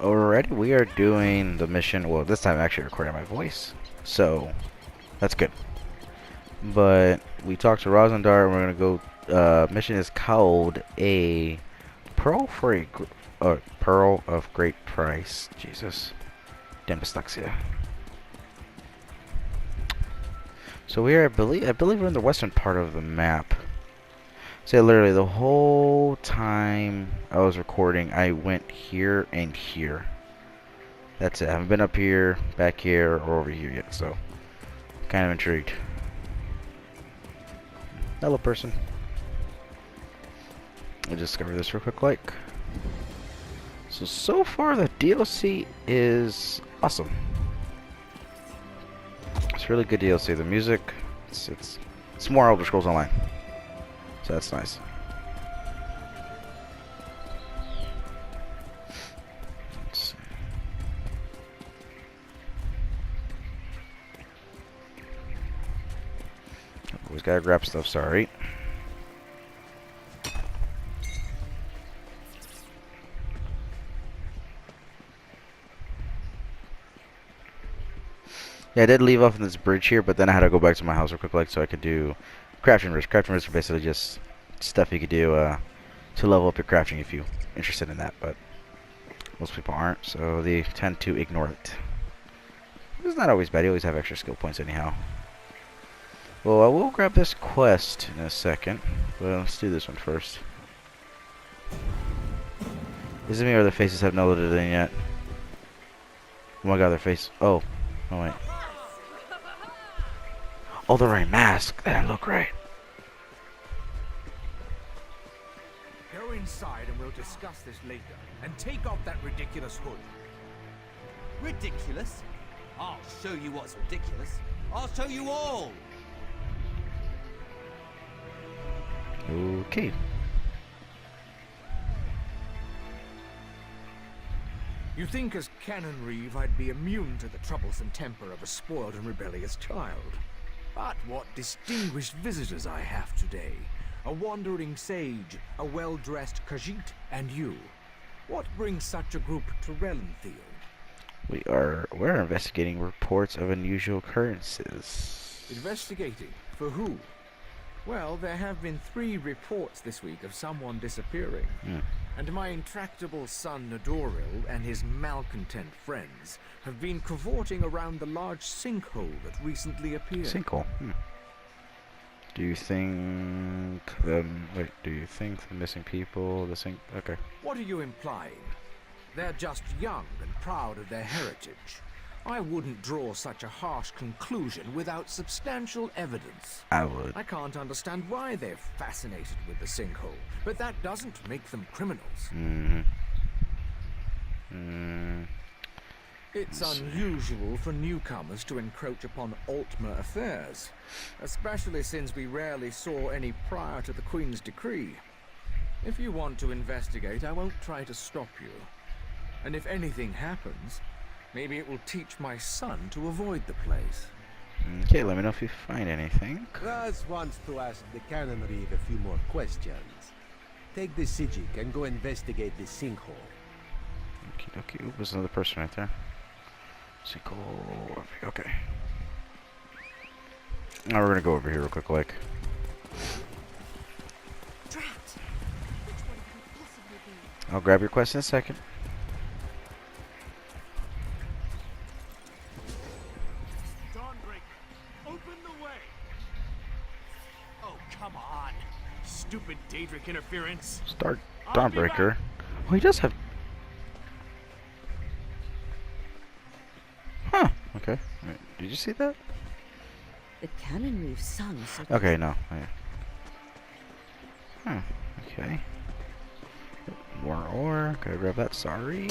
Already we are doing the mission. Well, this time I'm actually recording my voice, so that's good. But we talked to Rosendar, and we're gonna go. Mission is called a pearl for a pearl of great price. Jesus, damn dyslexia. So we are, I believe we're in the western part of the map. So literally the whole time I was recording, I went here and here. That's it. I haven't been up here, back here, or over here yet, so kind of intrigued. Hello, person. I'll discover this real quick, like. So far the DLC is awesome. It's really good DLC. The music, it's more Elder Scrolls Online, so that's nice. Let's see. Always gotta grab stuff. Sorry. Yeah, I did leave off on this bridge here, but then I had to go back to my house real quick, like, so I could do crafting rooms. Crafting rooms are basically just stuff you could do to level up your crafting if you're interested in that, but most people aren't, so they tend to ignore it. It's not always bad. You always have extra skill points anyhow. Well, I will grab this quest in a second, but let's do this one first. Is it me or the faces have not loaded in yet? Oh my god, their face. Oh wait. Oh, they're wearing masks. That didn't look right. Go inside and we'll discuss this later. And take off that ridiculous hood. Ridiculous? I'll show you what's ridiculous. I'll show you all. Okay. You think as Canon Reeve I'd be immune to the troublesome temper of a spoiled and rebellious child. But what distinguished visitors I have today. A wandering sage, a well-dressed Khajiit, and you. What brings such a group to Relenfield? We're investigating reports of unusual occurrences. Investigating? For who? Well, there have been 3 reports this week of someone disappearing. And my intractable son Nadoril and his malcontent friends have been cavorting around the large sinkhole that recently appeared. Sinkhole? Do you think do you think the missing people, okay. What are you implying? They're just young and proud of their heritage. I wouldn't draw such a harsh conclusion without substantial evidence. I would. I can't understand why they're fascinated with the sinkhole, but that doesn't make them criminals. It's unusual for newcomers to encroach upon Altmer affairs, especially since we rarely saw any prior to the Queen's decree. If you want to investigate, I won't try to stop you. And if anything happens, maybe it will teach my son to avoid the place. Okay, let me know if you find anything. Raz wants to ask the Canon Reeve a few more questions. Take the Sijic and go investigate the sinkhole. Okay, ooh, there's another person right there. Sinkhole. Okay. Now we're gonna go over here real quick, like. Drat! Which one could it possibly be? I'll grab your quest in a second. Stupid Daedric interference. Start Dawnbreaker. Oh, he does have. Huh. Okay. Wait, did you see that? The Canon Reeve sung so. Okay, no. Yeah. Huh. Okay. More ore. Gotta grab that. Sorry.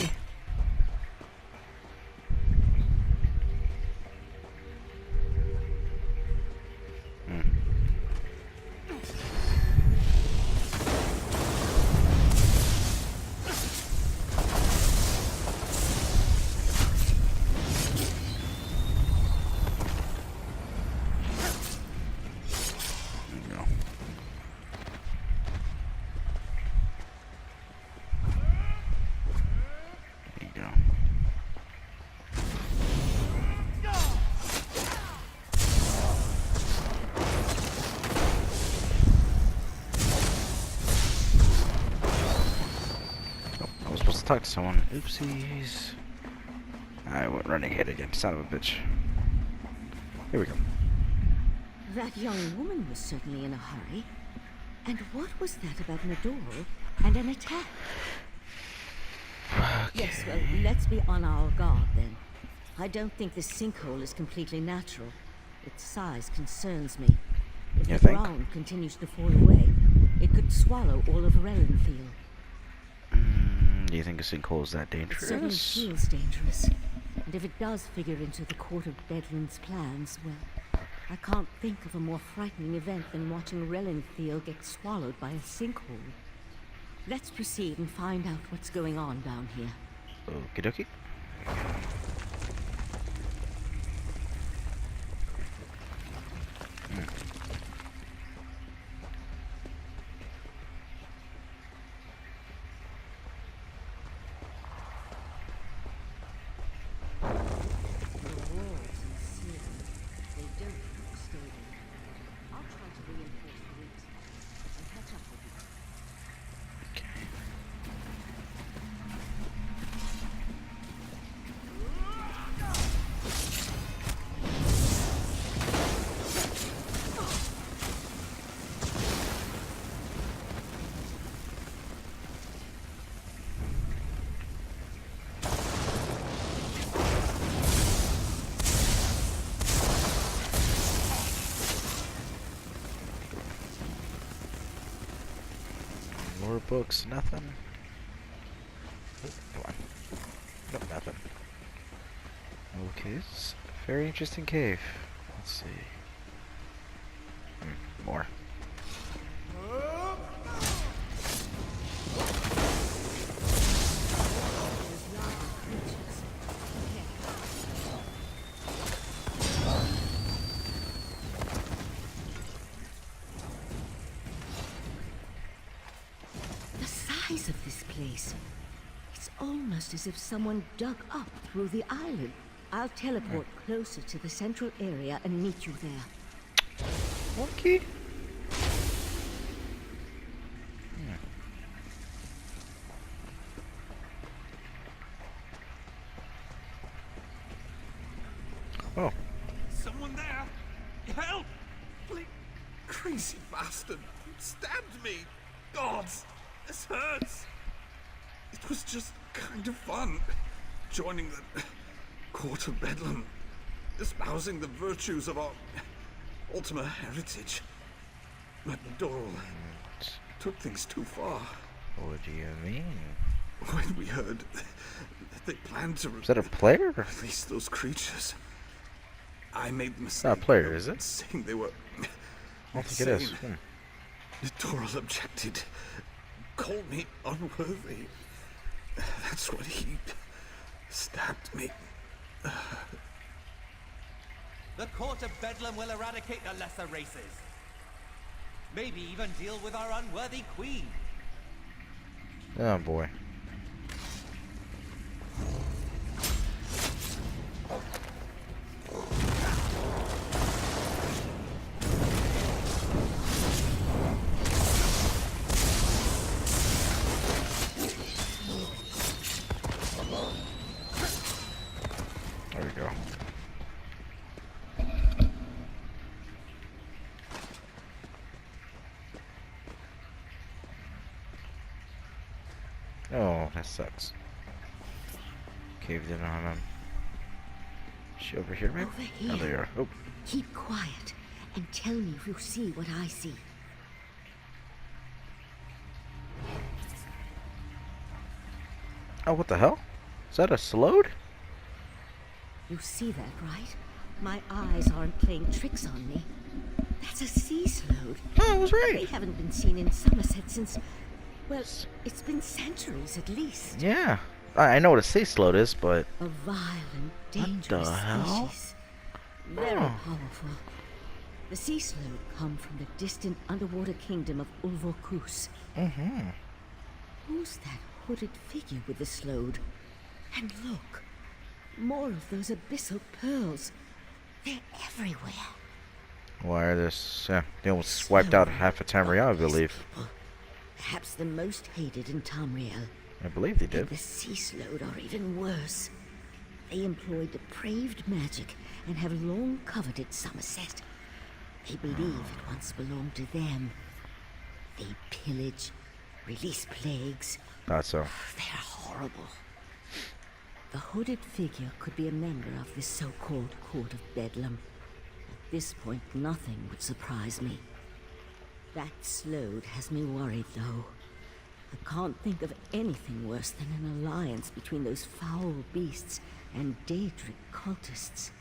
talk to someone. Oopsies. I went running ahead again. Son of a bitch. Here we go. That young woman was certainly in a hurry. And what was that about an door and an attack? Yes, well, let's be on our guard then. I don't think this sinkhole is completely natural. Its size concerns me. If You the think? ground continues to fall away, it could swallow all of Rellenfield. Do you think a sinkhole is that It certainly dangerous? feels dangerous. And if it does figure into the Court of Bedlam's plans, well, I can't think of a more frightening event than watching Rellenfield get swallowed by a sinkhole. Let's proceed and find out what's going on down here. Okie dokie. The walls and ceiling, they don't look stable. I'll try to reinforce the links and catch up with you. More books, nothing. Oh, come on. Nope, nothing. Okay, it's a very interesting cave. Let's see. More. The size of this place. It's almost as if someone dug up through the island. I'll teleport closer to the central area and meet you there. Okay. Oh, Someone there! Help! Please! Crazy bastard! Stabbed me! Gods! This hurts! It was just kind of fun. Joining the Court of Bedlam. Espousing the virtues of our Ultima heritage. But Doral took things too far. what do you mean? When we heard that they planned to Is that a player? release those creatures, I made the mistake. Not a player, is it? Saying they were. I don't think it is. insane. Doral objected. Called me unworthy. That's when he stabbed me. The Court of Bedlam will eradicate the lesser races. Maybe even deal with our unworthy queen. Oh boy. There we go. Oh, that sucks. Caved in on him. Is she over here, maybe? Over here. Oh, there you are. Oh, Keep quiet and tell me if you see what I see. oh, what the hell? Is that a slode? You see that, right? My eyes aren't playing tricks on me. That's a sea slode. Oh, I was They right. haven't been seen in Summerset since, well, it's been centuries at least. Yeah. I know what a sea slode is, but A vile and What dangerous the hell? species. Very Oh. powerful. The sea slode come from the distant underwater kingdom of Ulvokus. mm-hmm. Who's that hooded figure with the slode? And look, more of those abyssal pearls. They're everywhere. Why are this? They almost wiped out half of Tamriel, I believe. People. Perhaps the most hated in Tamriel. I believe they And did. the Sea Slode are even worse. They employ depraved magic and have long coveted Summerset. They believe it once belonged to them. They pillage, release plagues. Thought so. They're horrible. The hooded figure could be a member of this so-called Court of Bedlam. At this point, nothing would surprise me. That Slode has me worried, though. I can't think of anything worse than an alliance between those foul beasts and Daedric cultists.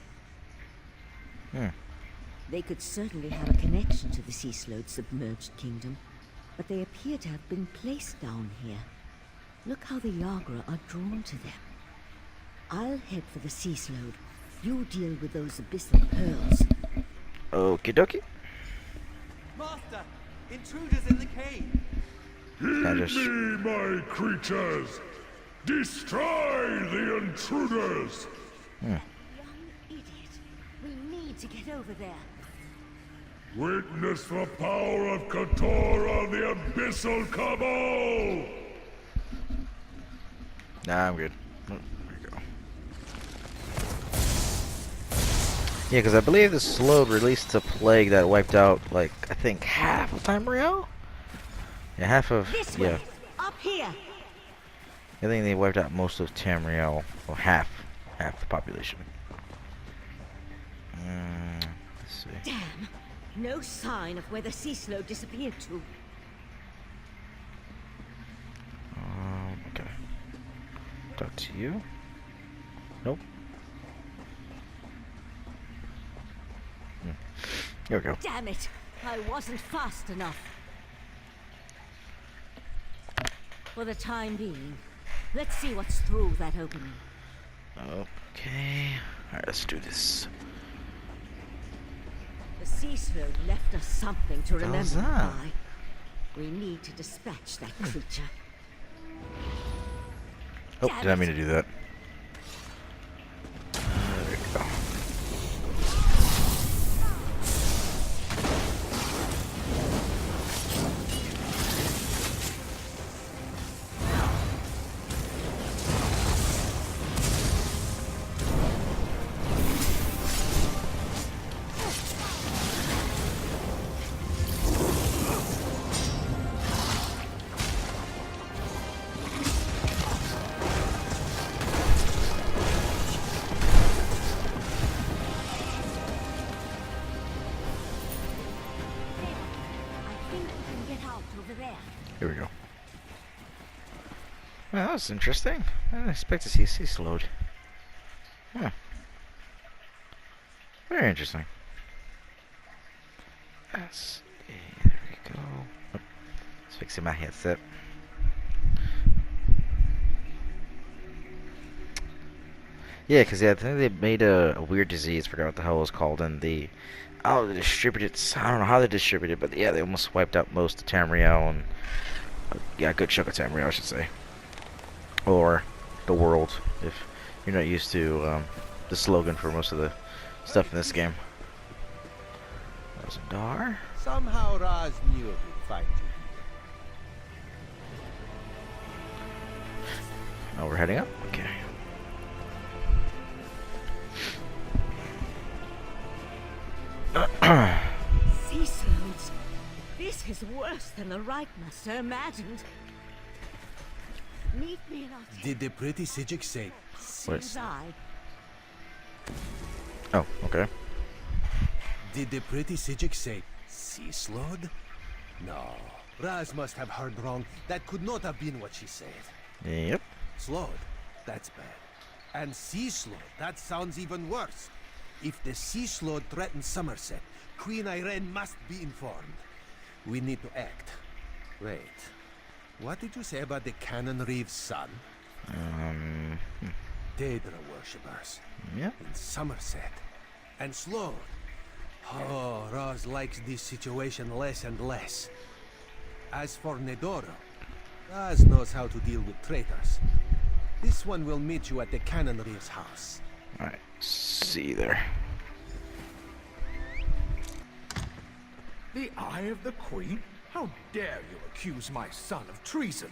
They could certainly have a connection to the Sea Slode's submerged kingdom, but they appear to have been placed down here. Look how the Yagra are drawn to them. I'll head for the Sea Slode. You deal with those abyssal pearls. Okie dokie. Master, intruders in the cave. I just... Me, my creatures! Destroy the intruders! Young idiot. We need to get over there. Witness the power of Kator on the Abyssal Cabal! Nah, I'm good. Oh, there you go. Yeah, because I believe the Slode released a plague that wiped out, like, I think half of Tamriel? Yeah, half of... This yeah. way. Up here. I think they wiped out most of Tamriel, or half the population. Let's see. Damn. No sign of where the Sea Slode disappeared to. Okay. Talk to you. Nope. Here we go. Damn it. I wasn't fast enough. For the time being, let's see what's through that opening. Okay. Alright, let's do this. The Sea Slode left us something to hell's remember that? by. We need to dispatch that creature. Oh, Damn did I it. mean to do that? There we go. I think we can get out over there. Here we go. Well, that was interesting. I didn't expect to see a Sea Slode. Huh. Very interesting. Let's see. There we go. Oh, just fixing my headset. Yeah, because I think they made a weird disease. Forgot what the hell it was called. And they distributed. I don't know how they distributed, but yeah, they almost wiped out most of Tamriel and yeah, a good chunk of Tamriel, I should say, or the world, if you're not used to the slogan for most of the stuff in this game. That was a door. Somehow Raz knew he'd find you here. Oh, we're heading up. Okay. Sea Slodes. This is worse than the Right Master imagined. Meet me in our tent. Did the pretty Sijic say? Seems I. Oh, okay. Did the pretty Sijic say Sea Slode? No. Raz must have heard wrong. That could not have been what she said. Yep. Slode? That's bad. And Sea Slode? That sounds even worse. If the Sea Slode threatens Summerset, Queen Irene must be informed. We need to act. Wait. What did you say about the Cannon Reeve's son? Daedra worshippers. Yeah. In Summerset. And Slode. Oh, Raz likes this situation less and less. As for Nedoro, Raz knows how to deal with traitors. This one will meet you at the Cannon Reeve's house. Alright. See you there. The Eye of the Queen? How dare you accuse my son of treason?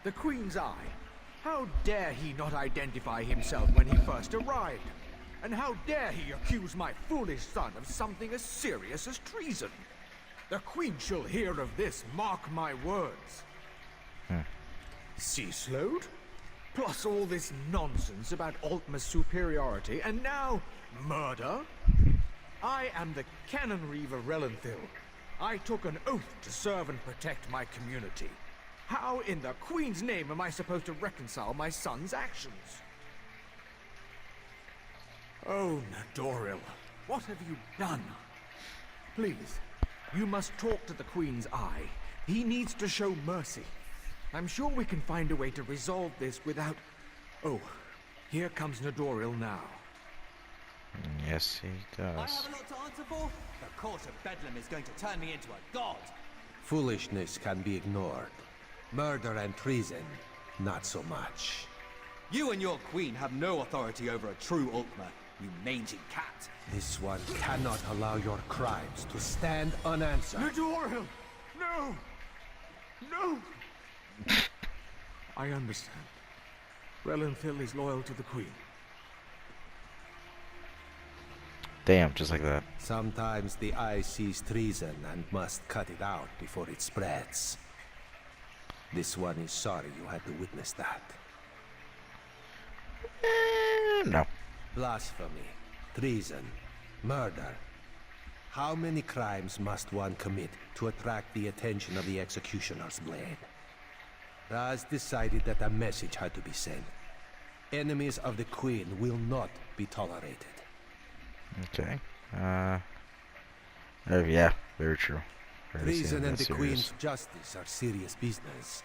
The Queen's Eye. How dare he not identify himself when he first arrived? And how dare he accuse my foolish son of something as serious as treason? The Queen shall hear of this, mark my words. Sea slowed? Plus all this nonsense about Altmer's superiority, and now murder? I am the Canon Reeve of Relenthil. I took an oath to serve and protect my community. How in the Queen's name am I supposed to reconcile my son's actions? Oh, Nadoril, what have you done? Please, you must talk to the Queen's Eye. He needs to show mercy. I'm sure we can find a way to resolve this without... Oh, here comes Nadoril now. Yes, he I have does. a lot to answer for. The court of Bedlam is going to turn me into a god. Foolishness can be ignored. Murder and treason, not so much. You and your queen have no authority over a true Altmer, you mangy cat. This one cannot allow your crimes to stand unanswered. Nadoril! No! No! I understand. Relenthil is loyal to the Queen. Damn, just like that. Sometimes the eye sees treason and must cut it out before it spreads. This one is sorry you had to witness that. No. Blasphemy, treason, murder. How many crimes must one commit to attract the attention of the executioner's blade? Raz decided that a message had to be sent. Enemies of the Queen will not be tolerated. Okay. Yeah, very true. Very Treason and the serious. Queen's justice are serious business.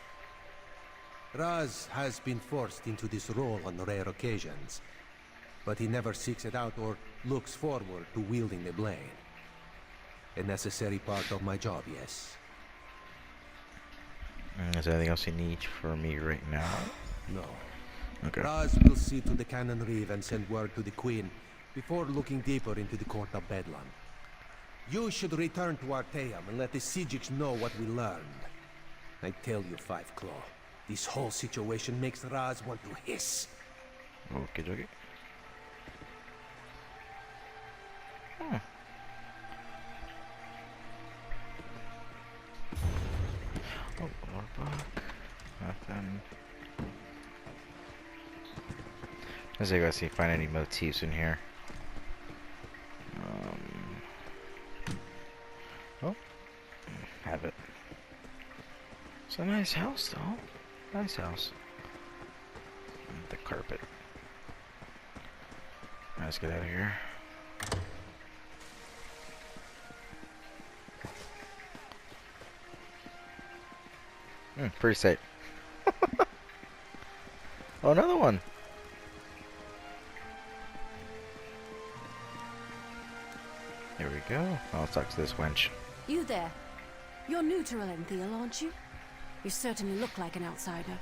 Raz has been forced into this role on rare occasions, but he never seeks it out or looks forward to wielding the blade. A necessary part of my job, yes. Is there anything else you need for me right now? No. Okay. Raz will see to the Canon Reeve and send word to the Queen before looking deeper into the Court of Bedlam. You should return to Arteum and let the Sijiks know what we learned. I tell you, Five Claw, this whole situation makes Raz want to hiss. Okay, okay. Hmm. Oh, Warbuck. Nothing. Let's see if I can find any motifs in here. Oh, have it. It's a nice house, though. Nice house. The carpet. Let's get out of here. Pretty safe. Oh, another one. There we go. I'll talk to this wench. You there. You're new to Relenthil, aren't you? You certainly look like an outsider.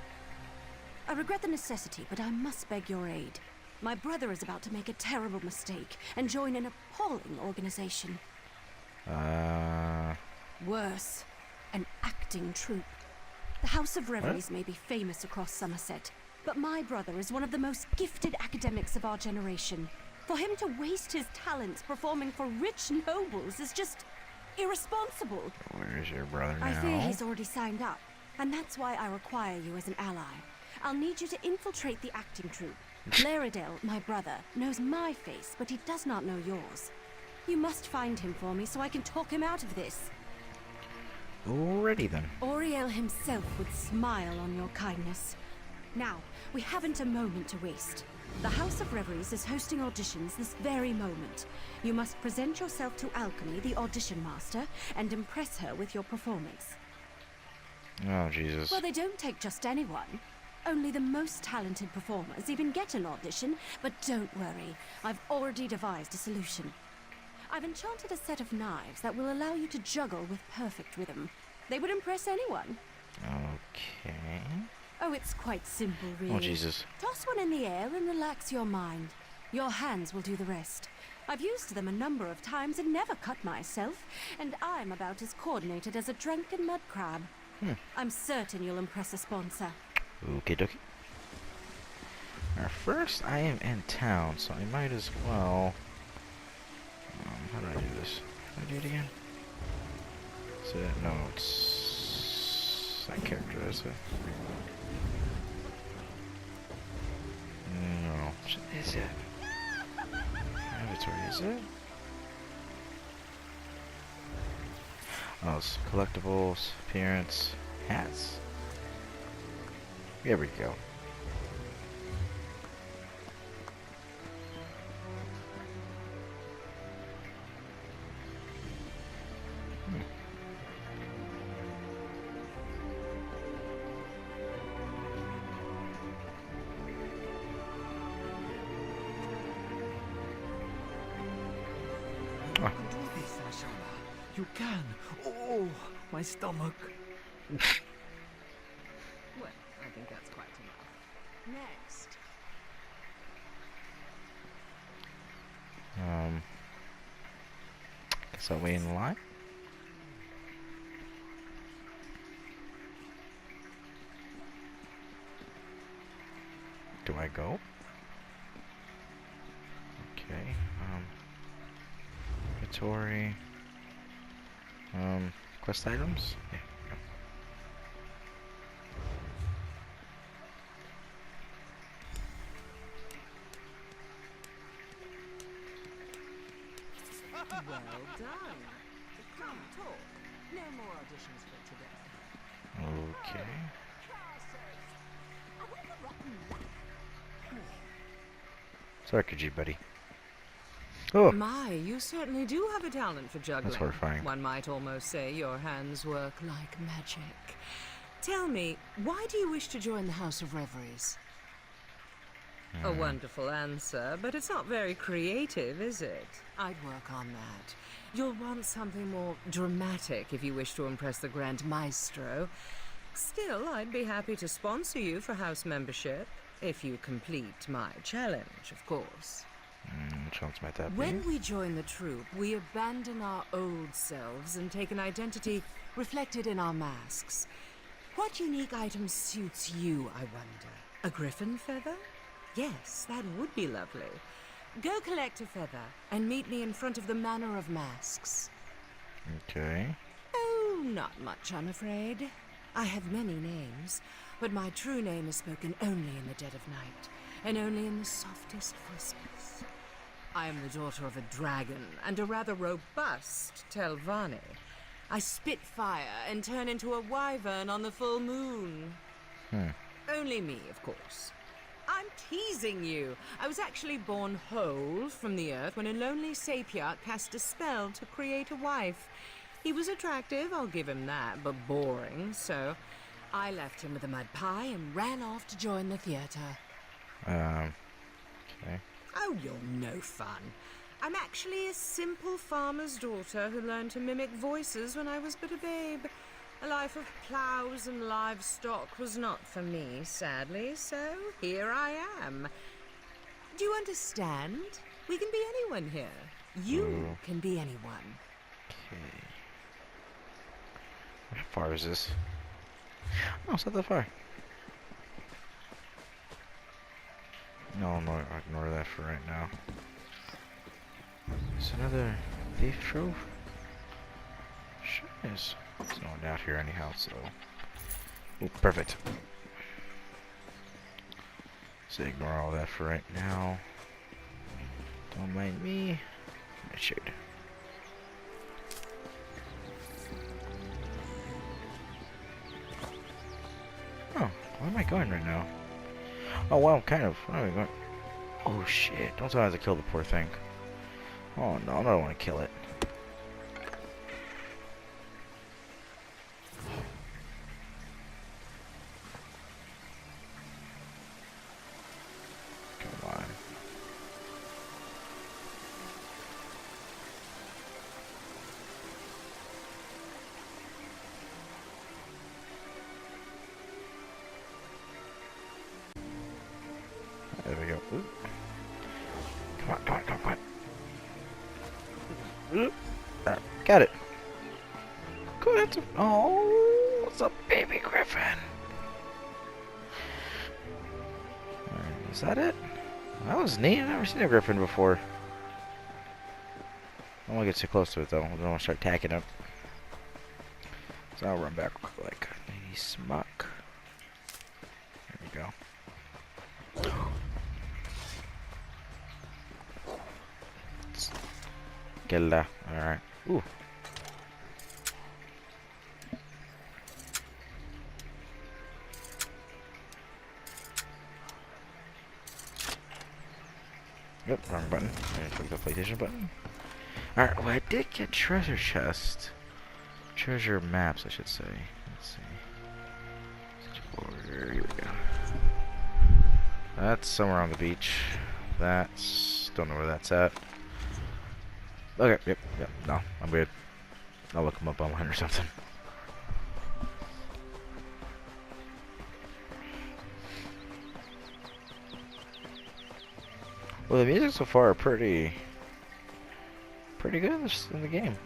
I regret the necessity, but I must beg your aid. My brother is about to make a terrible mistake and join an appalling organization. Worse, an acting troupe. The House of Reveries may be famous across Summerset, but my brother is one of the most gifted academics of our generation. For him to waste his talents performing for rich nobles is just irresponsible. Where's your brother now? I fear he's already signed up, and that's why I require you as an ally. I'll need you to infiltrate the acting troupe. Laredale, my brother, knows my face, but he does not know yours. You must find him for me so I can talk him out of this. Alrighty then. Auriel himself would smile on your kindness. Now, we haven't a moment to waste. The House of Reveries is hosting auditions this very moment. You must present yourself to Alchemy, the audition master, and impress her with your performance. Oh, Jesus. Well, they don't take just anyone. Only the most talented performers even get an audition, but don't worry, I've already devised a solution. I've enchanted a set of knives that will allow you to juggle with perfect rhythm. They would impress anyone. Okay. Oh, it's quite simple, really. Oh, Jesus. Toss one in the air and relax your mind. Your hands will do the rest. I've used them a number of times and never cut myself, and I'm about as coordinated as a drunken mud crab. I'm certain you'll impress a sponsor. Okay, dokie. Now, first, I am in town, so I might as well. How do I do this? How do I do it again? Is it? No, it's that character. Is it? No. Is it? Inventory, is it? Oh, it's collectibles, appearance, hats. There we go. You can do this, Ashana. You can. Oh, my stomach. Well, I think that's quite enough. Next. Guess I'll wait in line. Do I go? Okay. Inventory. Quest items? Yeah. Well done. Come, talk. No more auditions for today. Okay. Sorry, buddy. Oh! My, you certainly do have a talent for juggling. That's horrifying. One might almost say your hands work like magic. Tell me, why do you wish to join the House of Reveries? A wonderful answer, but it's not very creative, is it? I'd work on that. You'll want something more dramatic if you wish to impress the Grand Maestro. Still, I'd be happy to sponsor you for house membership, if you complete my challenge, of course. Which ones might that be? When we join the troupe, we abandon our old selves and take an identity reflected in our masks. What unique item suits you, I wonder? A griffin feather? Yes, that would be lovely. Go collect a feather and meet me in front of the Manor of Masks. Okay. Oh, not much, I'm afraid. I have many names, but my true name is spoken only in the dead of night, and only in the softest whispers. I am the daughter of a dragon and a rather robust Telvanni. I spit fire and turn into a wyvern on the full moon. Only me, of course. I'm teasing you. I was actually born whole from the earth when a lonely sapiarch cast a spell to create a wife. He was attractive, I'll give him that, but boring, so I left him with a mud pie and ran off to join the theater. Okay. Oh, you're no fun. I'm actually a simple farmer's daughter who learned to mimic voices when I was but a babe. A life of ploughs and livestock was not for me, sadly, so here I am. Do you understand? We can be anyone here. You can be anyone. Okay. How far is this? Oh, it's not that far. No, ignore that for right now. It's another thief trove? Sure is. There's no one out here anyhow, so... Oh, perfect. So ignore all that for right now. Don't mind me. I should. Oh, where am I going right now? Oh, well, kind of. Where am I going? Oh, shit. Don't tell me I have to kill the poor thing. Oh, no, I don't want to kill it. Come on. There we go. Ooh. Come on, come on, come on, come on. Ooh. Got it. Go ahead. Oh, it's a baby griffin. Is that it? That was neat. I've never seen a griffin before. I don't want to get too close to it though. I don't want to start tacking it. So I'll run back like a smuck. There we go. Gella. Alright. Ooh. Yep, wrong button. I click the PlayStation button. Alright, well I did get treasure chest. Treasure maps, I should say. Let's see. Here we go. That's somewhere on the beach. That's... don't know where that's at. Okay, yep, no, I'm good. I'll look them up online or something. Well, the music so far are pretty good in the game.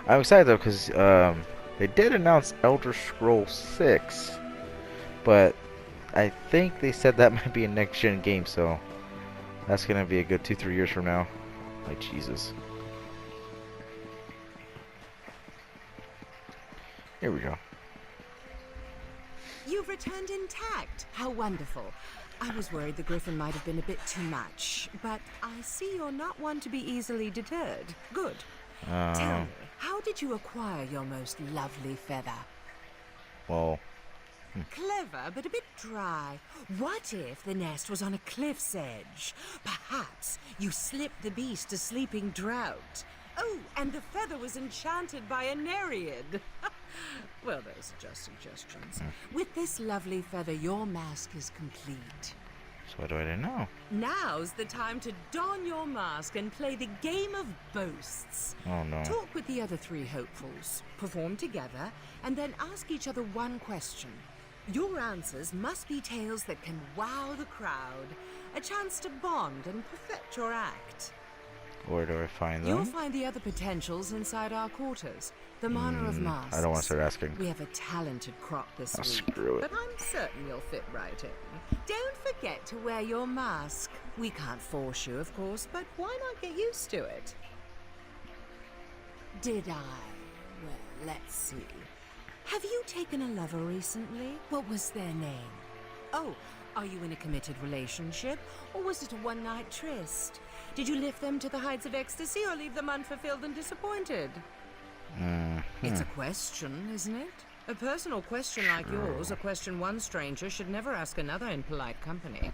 I'm excited though because they did announce Elder Scrolls 6, but I think they said that might be a next-gen game, so that's gonna be a good 2-3 years from now. Like Jesus. Here we go. You've returned intact. How wonderful. I was worried the griffin might have been a bit too much, but I see you're not one to be easily deterred. Good. Tell me, how did you acquire your most lovely feather? Well... Clever, but a bit dry. What if the nest was on a cliff's edge? Perhaps you slipped the beast a sleeping drought. Oh, and the feather was enchanted by a nereid. Well, those are just suggestions. With this lovely feather, your mask is complete. So what do I do now? Now's the time to don your mask and play the game of boasts. Oh no. Talk with the other 3 hopefuls, perform together, and then ask each other one question. Your answers must be tales that can wow the crowd, a chance to bond and perfect your act. Where do I find them? You'll find the other potentials inside our quarters, the Manor of Masks. I don't want to start asking. We have a talented crop this week, screw it. but I'm certain you'll fit right in. Don't forget to wear your mask. We can't force you, of course, but why not get used to it? Did I? Well, let's see. Have you taken a lover recently? What was their name? Oh, are you in a committed relationship, or was it a one-night tryst? Did you lift them to the heights of ecstasy, or leave them unfulfilled and disappointed? It's a question, isn't it? A personal question like yours, a question one stranger should never ask another in polite company.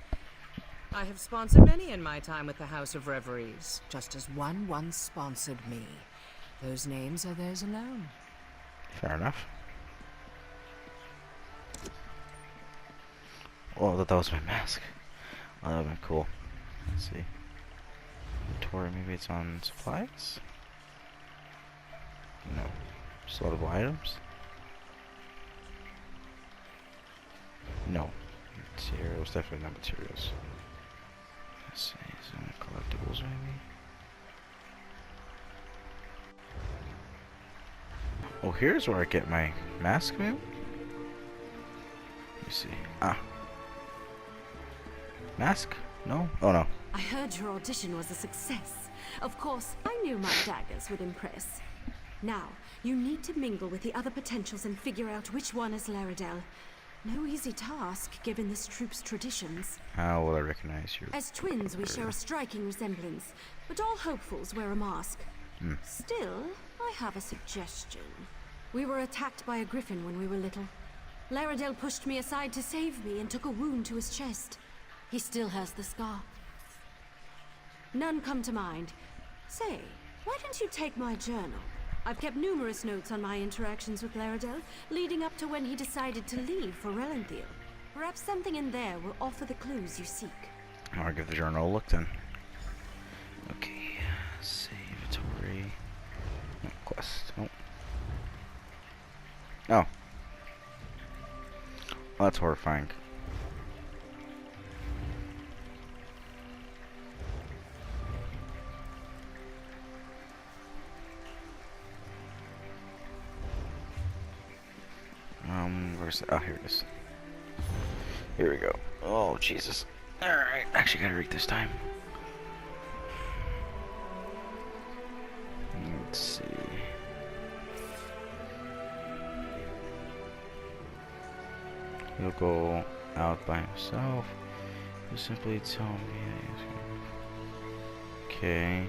I have sponsored many in my time with the House of Reveries, just as one once sponsored me. Those names are theirs alone. Fair enough. Oh, that was my mask. Oh, that would have been cool. Let's see. Inventory, maybe it's on supplies? No. Sortable items? No. Materials, definitely not materials. Let's see, some collectibles maybe? Oh, here's where I get my mask maybe? Let me see. Ah. Mask? No? Oh no. I heard your audition was a success. Of course, I knew my daggers would impress. Now, you need to mingle with the other potentials and figure out which one is Laredale. No easy task, given this troop's traditions. How will I recognize you? As twins, we share a striking resemblance, but all hopefuls wear a mask. Still, I have a suggestion. We were attacked by a griffin when we were little. Laredale pushed me aside to save me and took a wound to his chest. He still has the scar. None come to mind. Say, why don't you take my journal? I've kept numerous notes on my interactions with Laredale, leading up to when he decided to leave for Relenthiel. Perhaps something in there will offer the clues you seek. I'll give the journal a look then. Okay, save inventory. No, quest. Oh. Oh. Well, that's horrifying. Oh, here it is. Here we go. Oh, Jesus. Alright, actually gotta read this time. Let's see. He'll go out by himself. He'll simply tell me that he's gonna... Okay.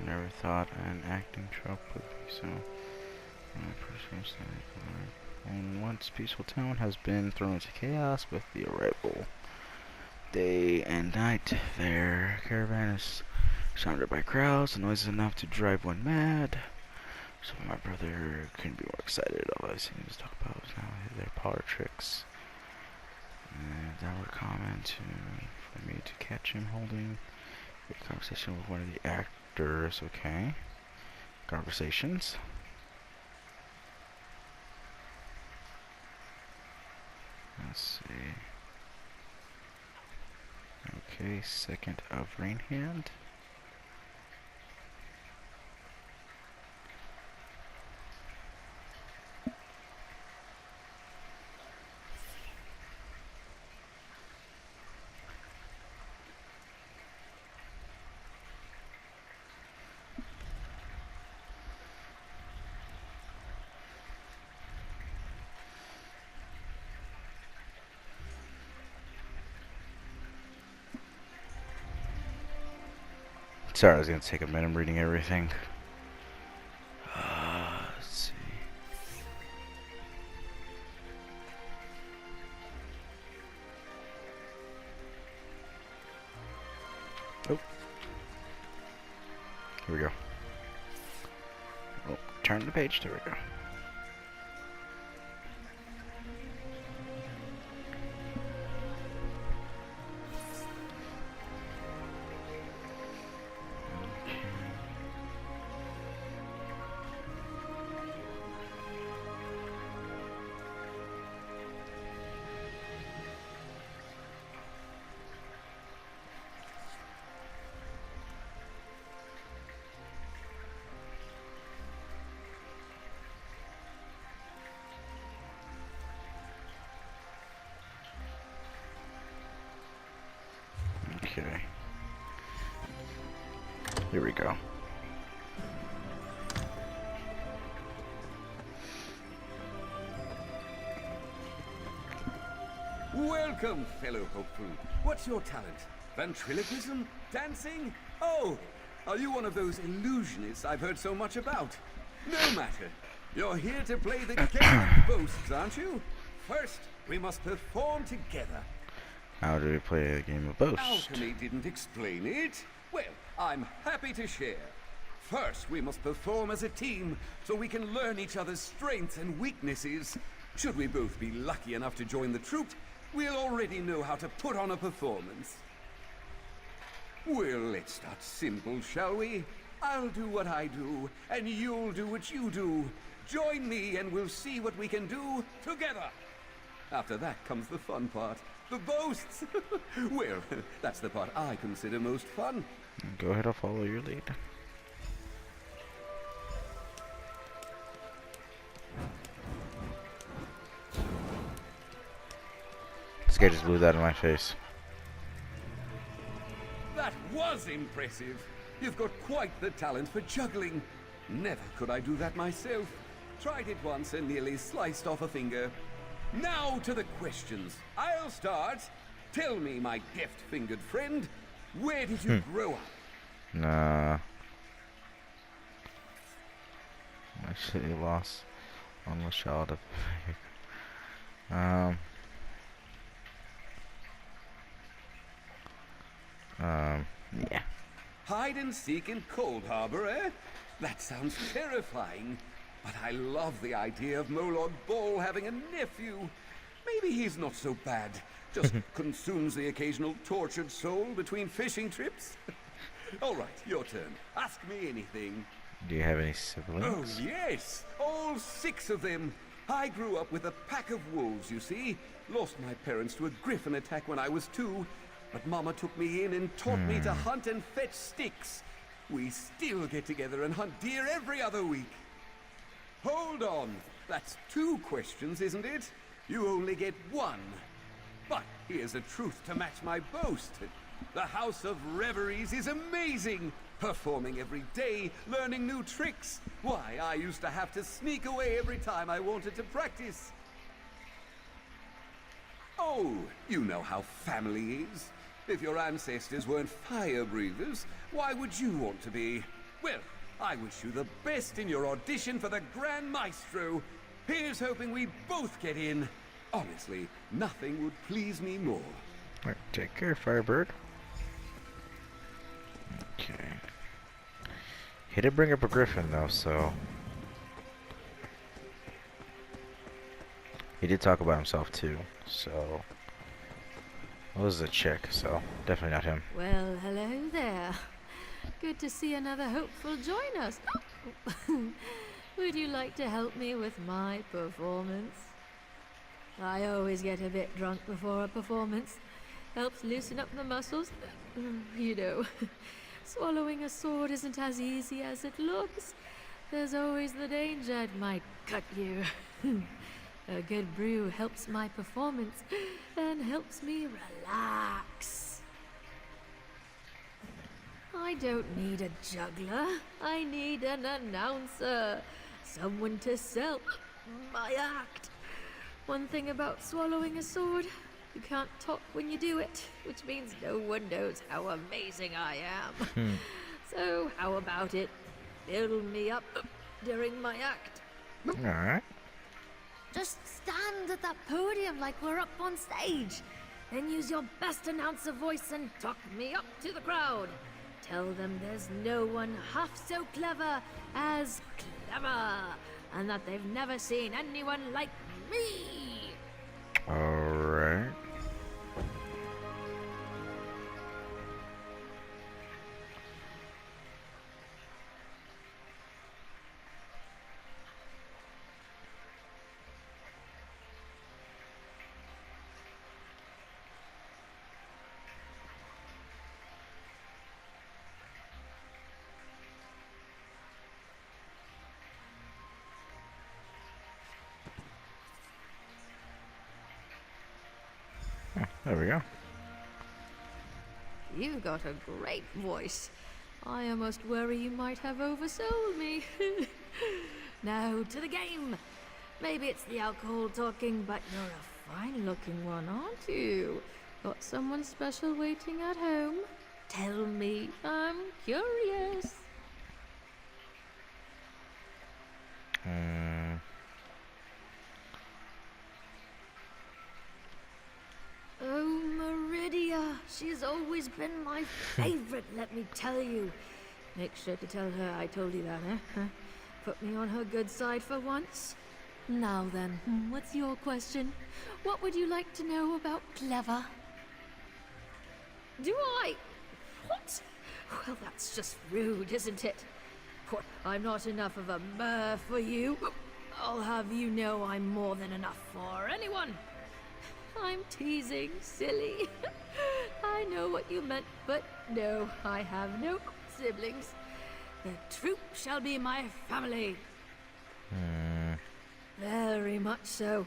Never thought an acting trope would be so. And once peaceful town has been thrown into chaos with the arrival. Day and night, their caravan is surrounded by crowds, and noises enough to drive one mad. So my brother couldn't be more excited. All I've seen is talk about is now their power tricks. And that would comment for me to catch him holding a conversation with one of the actors. Okay. Conversations. Let's see. Okay, second of Rain Hand. Sorry, I was gonna take a minute reading everything. Let's see. Oh. Here we go. Oh, turn the page. There we go. Okay. Here we go. Welcome, fellow hopeful. What's your talent? Ventriloquism? Dancing? Oh, are you one of those illusionists I've heard so much about? No matter. You're here to play the game of ghosts, aren't you? First, we must perform together. How do we play a game of boast? Alchemy didn't explain it. Well, I'm happy to share. First, we must perform as a team so we can learn each other's strengths and weaknesses. Should we both be lucky enough to join the troupe, we'll already know how to put on a performance. Well, let's start simple, shall we? I'll do what I do, and you'll do what you do. Join me and we'll see what we can do together. After that comes the fun part, the boasts. Well, that's the part I consider most fun. Go ahead, I'll follow your lead. This guy just blew that in my face. That was impressive. You've got quite the talent for juggling. Never could I do that myself. Tried it once and nearly sliced off a finger. Now to the questions. I'll start. Tell me, my deft-fingered friend, where did you grow up? Nah. My city lost on the child of yeah. Hide and seek in Cold Harbor, eh? That sounds terrifying. But I love the idea of Molog Ball having a nephew. Maybe he's not so bad. Just consumes the occasional tortured soul between fishing trips. All right, your turn. Ask me anything. Do you have any siblings? Oh, yes. All 6 of them. I grew up with a pack of wolves, you see. Lost my parents to a griffin attack when I was 2, but Mama took me in and taught me to hunt and fetch sticks. We still get together and hunt deer every other week. Hold on. That's 2 questions, isn't it? You only get 1. But here's a truth to match my boast. The House of Reveries is amazing. Performing every day, learning new tricks. Why, I used to have to sneak away every time I wanted to practice. Oh, you know how family is. If your ancestors weren't fire breathers, why would you want to be? Well, I wish you the best in your audition for the Grand Maestro. Here's hoping we both get in. Honestly, nothing would please me more. Alright, take care, Firebird. Okay. He did bring up a griffin, though, so... He did talk about himself, too, so... Well, this is a chick, so definitely not him. Well, hello there. Good to see another hopeful join us. Would you like to help me with my performance? I always get a bit drunk before a performance. Helps loosen up the muscles. You know, swallowing a sword isn't as easy as it looks. There's always the danger it might cut you. A good brew helps my performance and helps me relax. I don't need a juggler. I need an announcer. Someone to sell my act. One thing about swallowing a sword, you can't talk when you do it, which means no one knows how amazing I am. So, how about it? Build me up during my act. Alright. Just stand at that podium like we're up on stage. Then use your best announcer voice and talk me up to the crowd. Tell them there's no one half so clever as clever, and that they've never seen anyone like me. Alright. There we go. You've got a great voice. I almost worry you might have oversold me. Now to the game. Maybe it's the alcohol talking, but you're a fine-looking one, aren't you? Got someone special waiting at home? Tell me, I'm curious. Oh, Meridia, she's always been my favorite, let me tell you. Make sure to tell her I told you that, eh? Put me on her good side for once. Now then, what's your question? What would you like to know about Clever? Do I? What? Well, that's just rude, isn't it? What, I'm not enough of a mer for you? I'll have you know I'm more than enough for anyone. I'm teasing, silly. I know what you meant, but no, I have no siblings. The troop shall be my family. Very much so.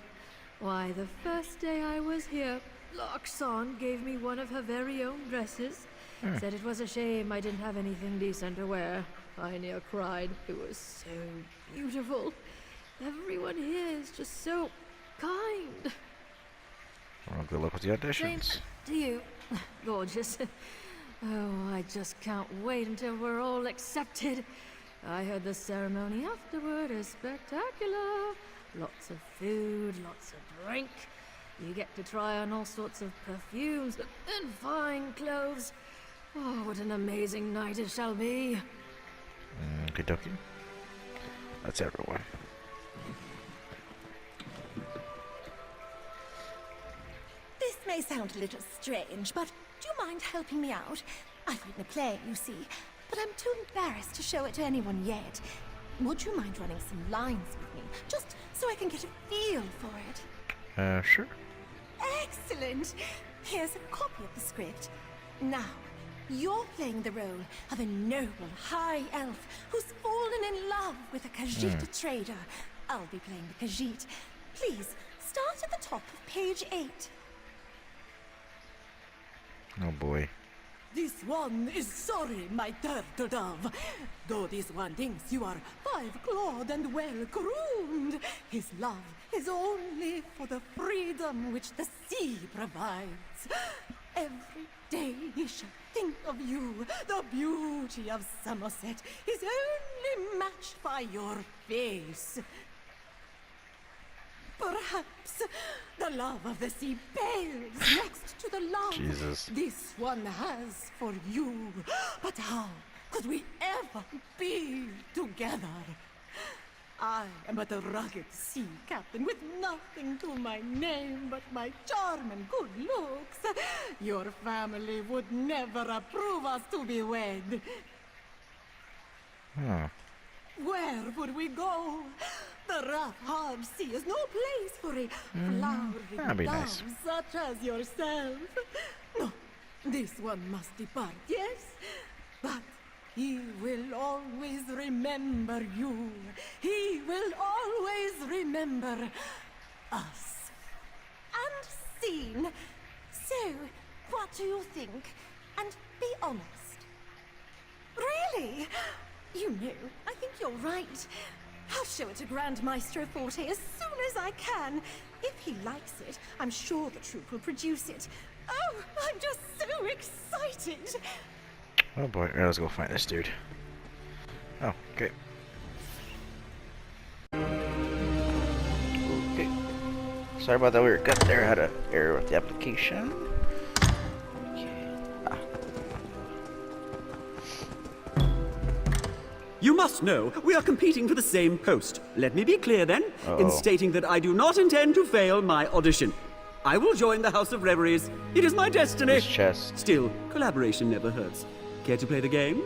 Why, the first day I was here, Loxon gave me one of her very own dresses. Said it was a shame I didn't have anything decent to wear. I near cried. It was so beautiful. Everyone here is just so kind. Well, good luck with the auditions. Same to you. Gorgeous. Oh, I just can't wait until we're all accepted. I heard the ceremony afterward is spectacular. Lots of food, lots of drink. You get to try on all sorts of perfumes and fine clothes. Oh, what an amazing night it shall be. Okie dokie. That's everyone. This may sound a little strange, but do you mind helping me out? I've written a play, you see, but I'm too embarrassed to show it to anyone yet. would you mind running some lines with me, just so I can get a feel for it? Sure. Excellent! Here's a copy of the script. Now, you're playing the role of a noble high elf who's fallen in love with a Khajiit trader. I'll be playing the Khajiit. Please, start at the top of page 8. Oh boy. This one is sorry, my turtle dove. Though this one thinks you are 5-clawed and well-groomed, his love is only for the freedom which the sea provides. Every day he shall think of you. The beauty of Summerset is only matched by your face. Perhaps the love of the sea pales next to the love this one has for you. But how could we ever be together? I am but a rugged sea captain with nothing to my name but my charm and good looks. Your family would never approve us to be wed. Where would we go? The rough, hard sea is no place for a flowering dove such as yourself. No, this one must depart, yes, but he will always remember you. He will always remember us. And scene. So, what do you think? And be honest. Really? You know, I think you're right. I'll show it to Grand Maestro Forte as soon as I can. If he likes it, I'm sure the troupe will produce it. Oh, I'm just so excited. Oh boy, alright, let's go find this dude. Oh, okay. Okay. Sorry about that, we were cut there. I had an error with the application. You must know, we are competing for the same post. Let me be clear then, in stating that I do not intend to fail my audition. I will join the House of Reveries. It is my destiny. His chest. Still, collaboration never hurts. Care to play the game?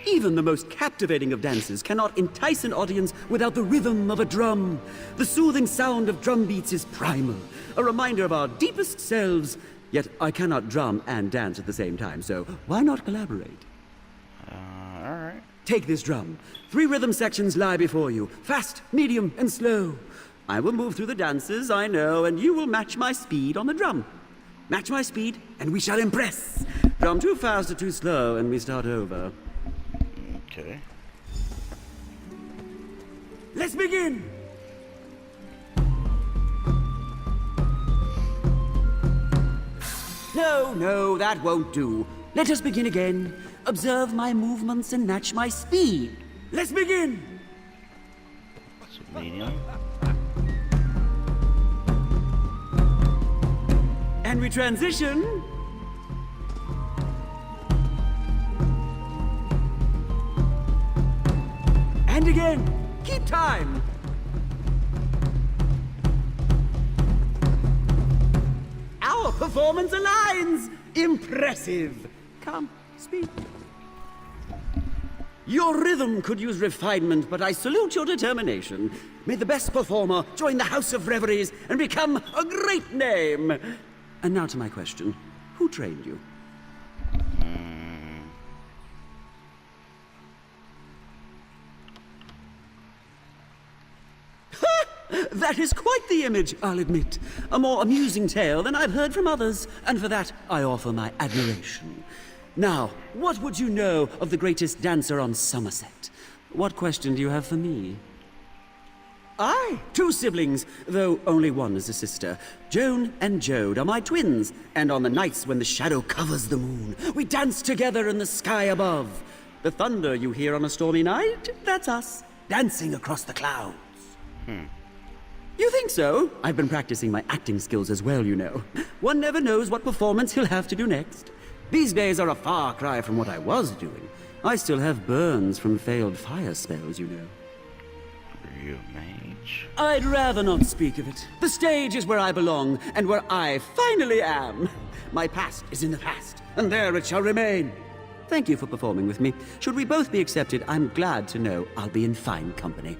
Even the most captivating of dances cannot entice an audience without the rhythm of a drum. The soothing sound of drum beats is primal, a reminder of our deepest selves. Yet I cannot drum and dance at the same time, so why not collaborate? Alright. Take this drum. 3 rhythm sections lie before you. Fast, medium, and slow. I will move through the dances, I know, and you will match my speed on the drum. Match my speed, and we shall impress. Drum too fast or too slow, and we start over. Okay. Let's begin! No, that won't do. Let us begin again. Observe my movements and match my speed. Let's begin! So medium. And we transition. And again. Keep time. Our performance aligns. Impressive. Come, speak. Your rhythm could use refinement, but I salute your determination. May the best performer join the House of Reveries and become a great name. And now to my question. Who trained you? That is quite the image, I'll admit. A more amusing tale than I've heard from others, and for that I offer my admiration. Now, what would you know of the greatest dancer on Summerset? What question do you have for me? Aye, 2 siblings, though only one is a sister. Joan and Jode are my twins, and on the nights when the shadow covers the moon, we dance together in the sky above. The thunder you hear on a stormy night, that's us, dancing across the clouds. You think so? I've been practicing my acting skills as well, you know. One never knows what performance he'll have to do next. These days are a far cry from what I was doing. I still have burns from failed fire spells, you know. Are you a mage? I'd rather not speak of it. The stage is where I belong, and where I finally am. My past is in the past, and there it shall remain. thank you for performing with me. Should we both be accepted, I'm glad to know I'll be in fine company.